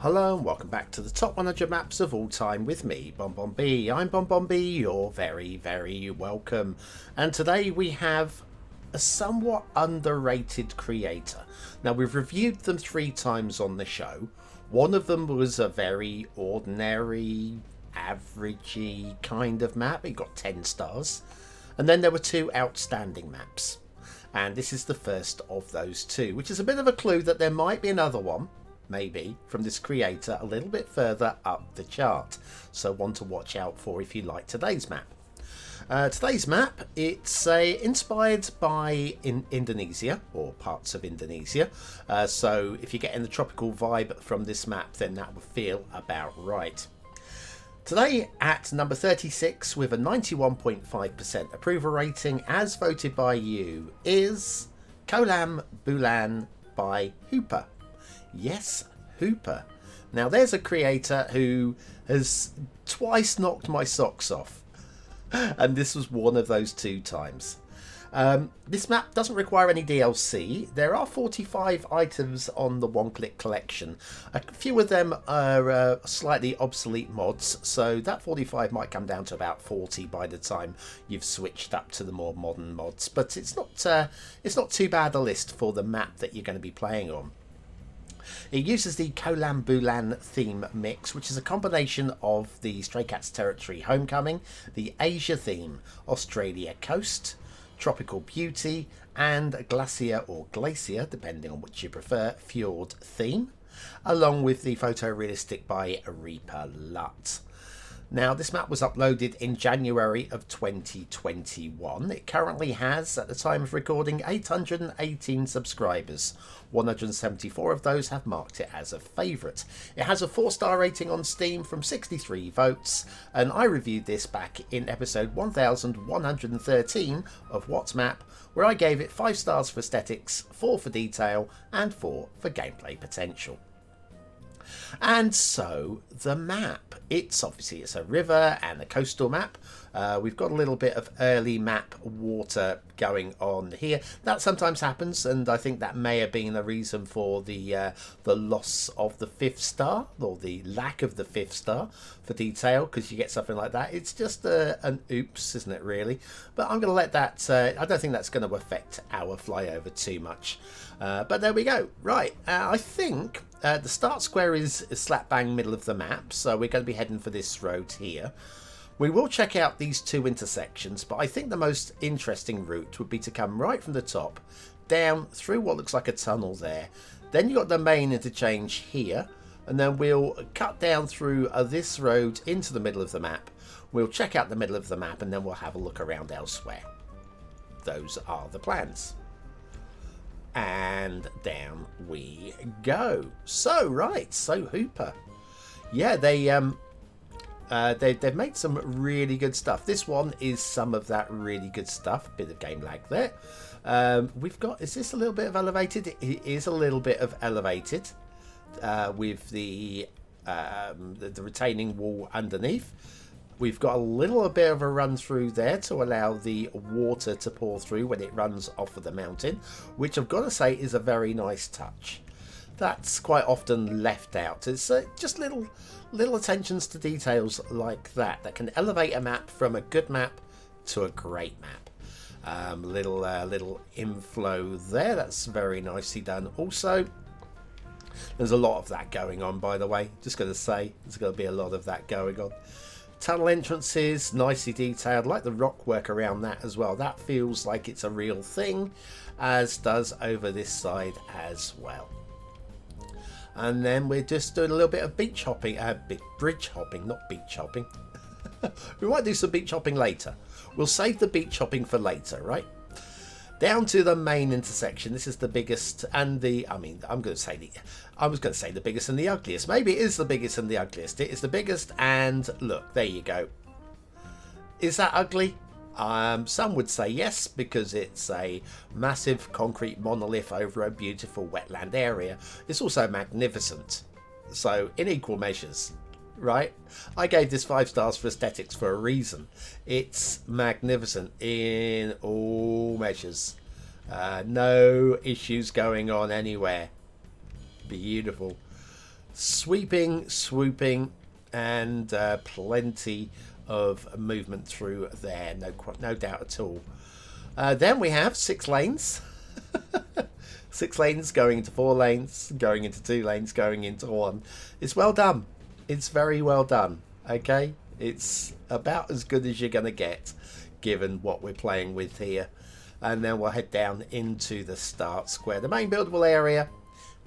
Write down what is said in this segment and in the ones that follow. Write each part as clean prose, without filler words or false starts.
Hello and welcome back to the top 100 maps of all time with me, BonBonB. I'm BonBonB, you're very welcome. And today we have a somewhat underrated creator. Now we've reviewed them 3 times on the show. One of them was a very ordinary, averagey kind of map. It got 10 stars. And then there were 2 outstanding maps. And this is the first of those 2, which is a bit of a clue that there might be another one, maybe, from this creator a little bit further up the chart. So one to watch out for if you like today's map. Today's map, it's inspired by Indonesia, or parts of Indonesia. So if you're getting the tropical vibe from this map, then that will feel about right. Today at number 36 with a 91.5% approval rating as voted by you is Kolam Bulan by Hooper. Yes, Hooper. Now there's a creator who has twice knocked my socks off. And this was one of those 2 times. This map doesn't require any DLC. There are 45 items on the one-click collection. A few of them are slightly obsolete mods, so that 45 might come down to about 40 by the time you've switched up to the more modern mods. But it's not too bad a list for the map that you're going to be playing on. It uses the Kolam Bulan theme mix, which is a combination of the Stray Cats Territory Homecoming, the Asia theme, Australia Coast, Tropical Beauty, and Glacier or Glacier, depending on which you prefer, Fjord theme, along with the photorealistic by Reaper Lut. Now, this map was uploaded in January of 2021. It currently has, at the time of recording, 818 subscribers. 174 of those have marked it as a favourite. It has a 4-star rating on Steam from 63 votes, and I reviewed this back in episode 1113 of What's Map, where I gave it 5 stars for aesthetics, 4 for detail, and 4 for gameplay potential. And so the map, it's a river and a coastal map. We've got a little bit of early map water going on here. That sometimes happens, and I think that may have been the reason for the loss of the 5th star, or the lack of the 5th star for detail, because you get something like that. It's just an oops, isn't it, really? But I'm going to let that, I don't think that's going to affect our flyover too much. But there we go. Right, I think the start square is slap bang middle of the map, so we're going to be heading for this road here. We will check out these 2 intersections, but I think the most interesting route would be to come right from the top, down through what looks like a tunnel there. Then you've got the main interchange here, and then we'll cut down through this road into the middle of the map. We'll check out the middle of the map, and then we'll have a look around elsewhere. Those are the plans. And down we go. So Hooper. Yeah, they've made some really good stuff. This one is some of that really good stuff. Bit of game lag there. We've got, is this a little bit of elevated? It is a little bit of elevated with the retaining wall underneath. We've got a little bit of a run through there to allow the water to pour through when it runs off of the mountain, which I've got to say is a very nice touch. That's quite often left out. It's just little attentions to details like that can elevate a map from a good map to a great map. Little inflow there. That's very nicely done. Also, there's a lot of that going on, by the way. Just going to say, there's going to be a lot of that going on. Tunnel entrances, nicely detailed. Like the rock work around that as well. That feels like it's a real thing, as does over this side as well. And then we're just doing a little bit of beach hopping, bridge hopping, not beach hopping. We might do some beach hopping later. We'll save the beach hopping for later, right? Down to the main intersection. This is the biggest and the, I was going to say the biggest and the ugliest. Maybe it is the biggest and the ugliest. It is the biggest, and look, there you go. Is that ugly? Some would say yes, because it's a massive concrete monolith over a beautiful wetland area. It's also magnificent. So, in equal measures, right? I gave this 5 stars for aesthetics for a reason. It's magnificent in all measures. No issues going on anywhere. Beautiful. Sweeping, swooping, and plenty of movement through there. No doubt at all. Then we have 6 lanes. 6 lanes going into 4 lanes, going into 2 lanes, going into 1. It's well done. It's very well done. Okay, it's about as good as you're going to get, given what we're playing with here. And then we'll head down into the start square, the main buildable area,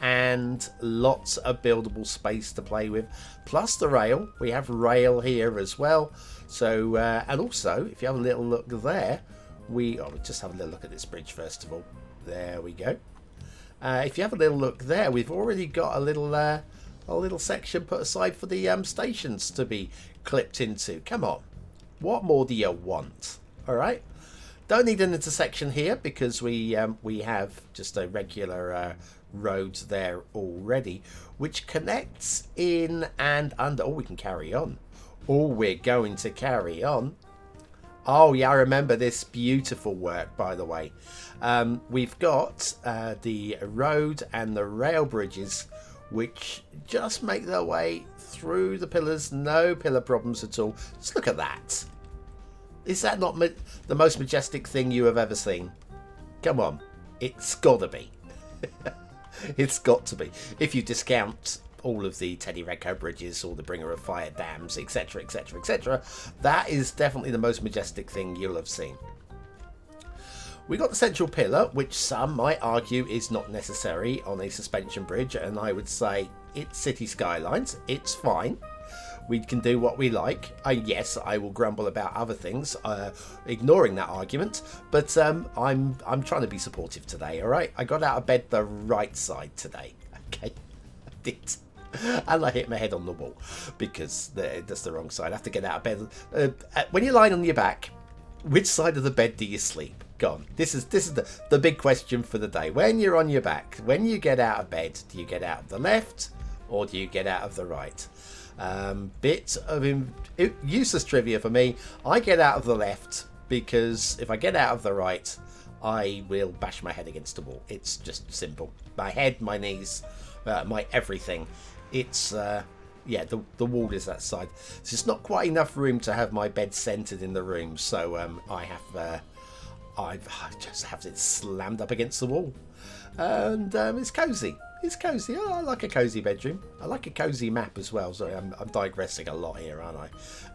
and lots of buildable space to play with, plus the rail. We have rail here as well. So and also, if you have a little look there, we'll just have a little look at this bridge first of all. There we go. If you have a little look there, we've already got a little section put aside for the stations to be clipped into. Come on, what more do you want? All right, don't need an intersection here because we have just a regular road there already, which connects in and under. Oh, we can carry on. Oh, we're going to carry on. Oh yeah, I remember this beautiful work, by the way. We've got the road and the rail bridges, which just make their way through the pillars. No pillar problems at all. Just look at that. Is that not the most majestic thing you have ever seen? Come on, it's got to be. It's got to be. If you discount all of the Teddy Redco bridges, all the Bringer of Fire dams, etc, etc, etc, that is definitely the most majestic thing you'll have seen. We got the central pillar, which some might argue is not necessary on a suspension bridge, and I would say it's Cities Skylines. It's fine. We can do what we like. Yes, I will grumble about other things, ignoring that argument, but I'm trying to be supportive today. All right, I got out of bed the right side today. Okay, I did. And I hit my head on the wall because that's the wrong side. I have to get out of bed. When you're lying on your back, which side of the bed do you sleep? Go on. This is the big question for the day. When you're on your back, when you get out of bed, do you get out of the left or do you get out of the right? Bit of useless trivia for me. I get out of the left because if I get out of the right, I will bash my head against the wall. It's just simple. My head, my knees, my everything. It's yeah, the wall is that side. It's just not quite enough room to have my bed centered in the room, so I just have it slammed up against the wall, and it's cozy. It's cozy. Oh, I like a cozy bedroom. I like a cozy map as well. Sorry, I'm digressing a lot here, aren't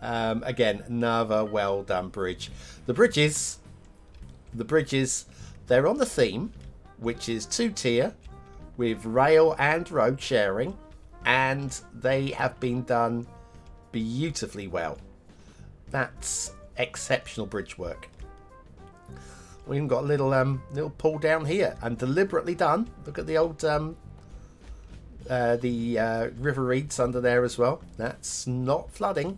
I? Again, another well done bridge. The bridges, they're on the theme, which is 2-tier with rail and road sharing, and they have been done beautifully well. That's exceptional bridge work. We even got a little pull down here, and deliberately done. Look at the old the river reeds under there as well. That's not flooding.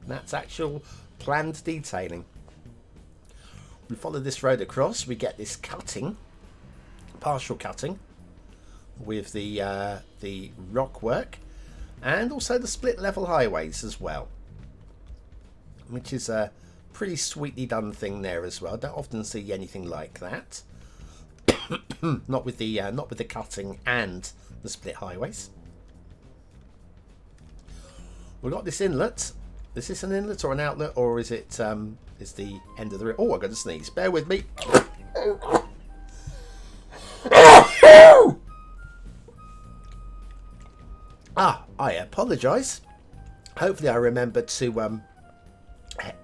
That's actual planned detailing. We follow this road across. We get this cutting, partial cutting, with the rock work, and also the split level highways as well, which is a pretty sweetly done thing there as well. Don't often see anything like that. not with the cutting and the split highways. We've got this inlet. Is this an inlet or an outlet, or is it is the end of the river? Oh, I've got to sneeze. Bear with me. I apologise. Hopefully I remember to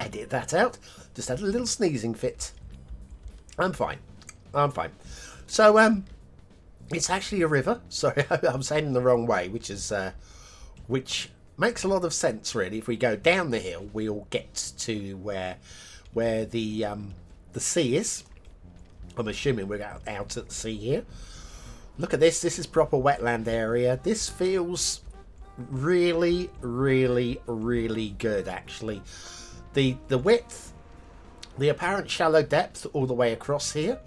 edit that out. Just had a little sneezing fit. I'm fine. So it's actually a river. Sorry, I'm saying it the wrong way, which makes a lot of sense really. If we go down the hill, we'll get to where the sea is. I'm assuming we're out at the sea here. Look at this. This is proper wetland area. This feels really, really, really good actually. The width, the apparent shallow depth all the way across here,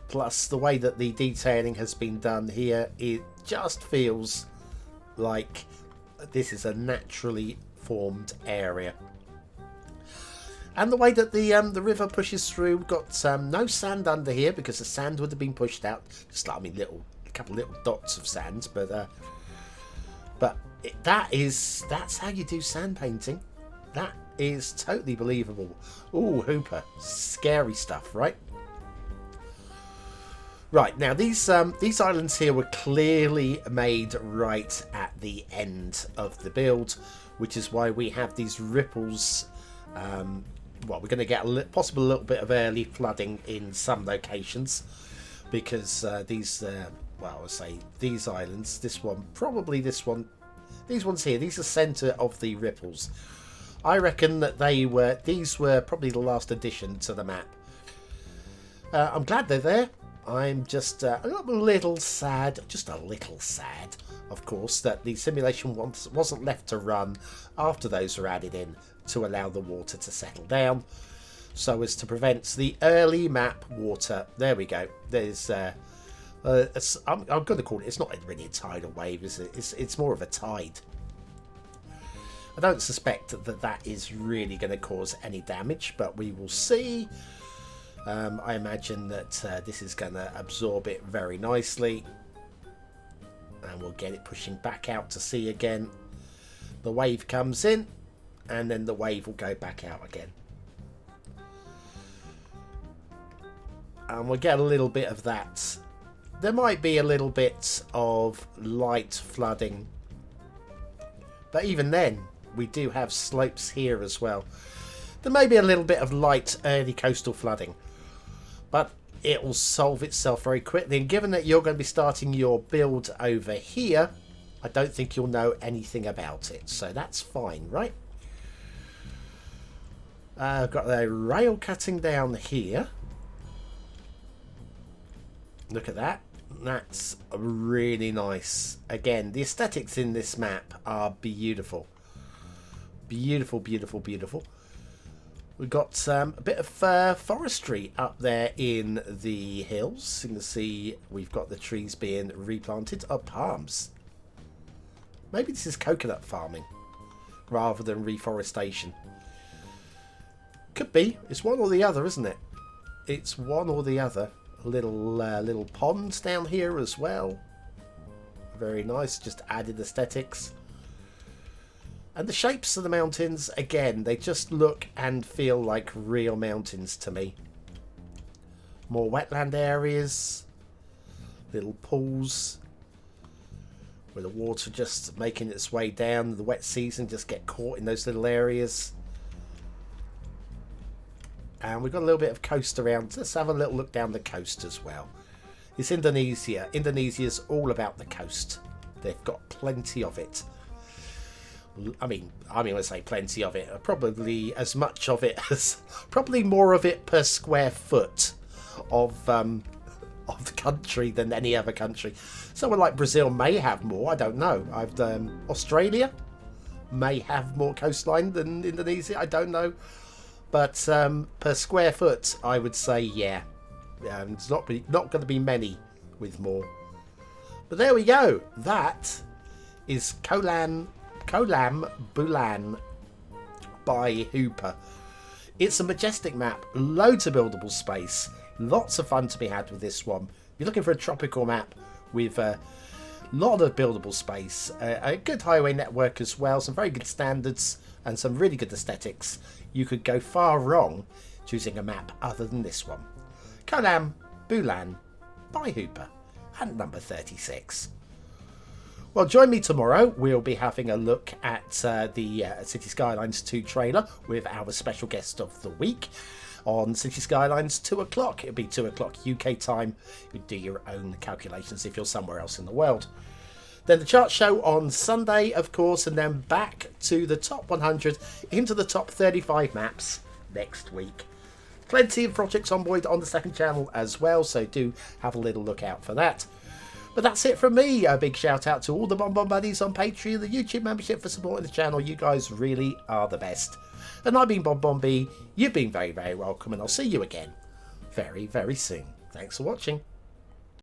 plus the way that the detailing has been done here, it just feels like this is a naturally formed area. And the way that the river pushes through, we've got no sand under here because the sand would have been pushed out. Just like, a couple little dots of sand, but That's how you do sand painting. That is totally believable. Ooh, Hooper. Scary stuff, right? Right, now these islands here were clearly made right at the end of the build, which is why we have these ripples. Well, we're going to get possibly a little bit of early flooding in some locations, because these islands, this one, probably this one, these ones here, these are centre of the ripples. I reckon that these were probably the last addition to the map. I'm glad they're there. I'm just a little sad, of course, that the simulation wasn't left to run after those were added in to allow the water to settle down, so as to prevent the early map water. There we go. There's I'm going to call it, it's not really a tidal wave, is it? It's more of a tide. I don't suspect that is really going to cause any damage, but we will see. I imagine that this is going to absorb it very nicely, and we'll get it pushing back out to sea again. The wave comes in, and then the wave will go back out again. And we'll get a little bit of that. There might be a little bit of light flooding, but even then, we do have slopes here as well. There may be a little bit of light early coastal flooding, but it will solve itself very quickly. And given that you're going to be starting your build over here, I don't think you'll know anything about it. So that's fine, right? I've got the rail cutting down here. Look at that. That's really nice. Again, the aesthetics in this map are beautiful. Beautiful, beautiful, beautiful. We've got a bit of forestry up there in the hills. You can see we've got the trees being replanted. Oh, palms. Maybe this is coconut farming rather than reforestation. Could be. It's one or the other, isn't it? It's one or the other. Little ponds down here as well. Very nice. Just added aesthetics. And the shapes of the mountains, again, they just look and feel like real mountains to me. More wetland areas. Little pools. With the water just making its way down. The wet season just get caught in those little areas. And we've got a little bit of coast around. Let's have a little look down the coast as well. It's Indonesia. Indonesia's all about the coast. They've got plenty of it. I mean, I'm going to say plenty of it. Probably as much of it as, probably more of it per square foot of the country than any other country. Someone like Brazil may have more. I don't know. Australia may have more coastline than Indonesia. I don't know. But per square foot, I would say, yeah. It's not going to be many with more. But there we go. That is Kolam Bulan by Hooper. It's a majestic map. Loads of buildable space. Lots of fun to be had with this one. If you're looking for a tropical map with a lot of buildable space, a good highway network as well, some very good standards, and some really good aesthetics, you could go far wrong choosing a map other than this one. Kolam Bulan by Hooper at number 36. Well, join me tomorrow. We'll be having a look at the Cities Skylines 2 trailer with our special guest of the week on Cities Skylines 2 o'clock. It'll be 2 o'clock UK time. You do your own calculations if you're somewhere else in the world. Then the chart show on Sunday, of course, and then back to the top 100 into the top 35 maps next week. Plenty of projects on board on the second channel as well, so do have a little look out for that. But that's it from me. A big shout out to all the BonBon buddies on Patreon, the YouTube membership for supporting the channel. You guys really are the best. And I've been BonBonB. You've been very, very welcome, and I'll see you again very, very soon. Thanks for watching.